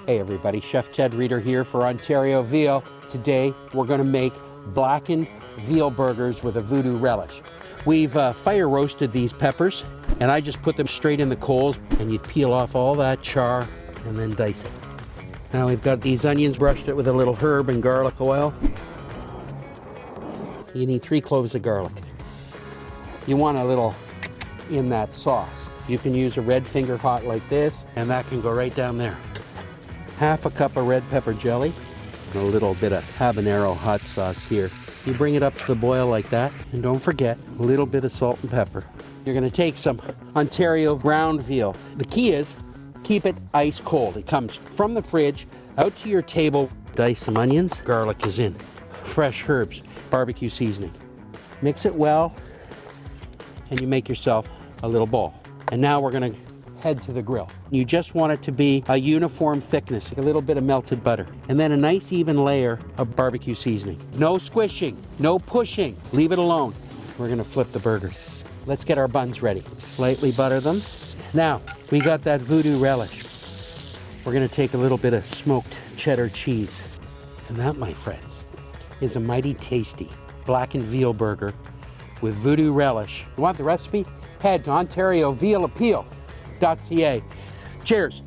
Hey everybody, Chef Ted Reeder here for Ontario Veal. Today we're going to make blackened veal burgers with a Voodoo Relish. We've fire roasted these peppers and I just put them straight in the coals, and you peel off all that char and then dice it. Now we've got these onions, brushed it with a little herb and garlic oil. You need 3 cloves of garlic. You want a little in that sauce. You can use a red finger pot like this, and that can go right down there. Half a cup of red pepper jelly, and a little bit of habanero hot sauce here. You bring it up to the boil like that, and don't forget a little bit of salt and pepper. You're going to take some Ontario ground veal. The key is keep it ice cold. It comes from the fridge out to your table. Dice some onions, garlic is in, fresh herbs, barbecue seasoning. Mix it well, and you make yourself a little bowl. And now we're going to head to the grill. You just want it to be a uniform thickness, a little bit of melted butter, and then a nice even layer of barbecue seasoning. No squishing, no pushing, leave it alone. We're gonna flip the burgers. Let's get our buns ready. Lightly butter them. Now, we got that Voodoo Relish. We're gonna take a little bit of smoked cheddar cheese. And that, my friends, is a mighty tasty blackened veal burger with Voodoo Relish. You want the recipe? Head to OntarioVealAppeal.ca. Cheers.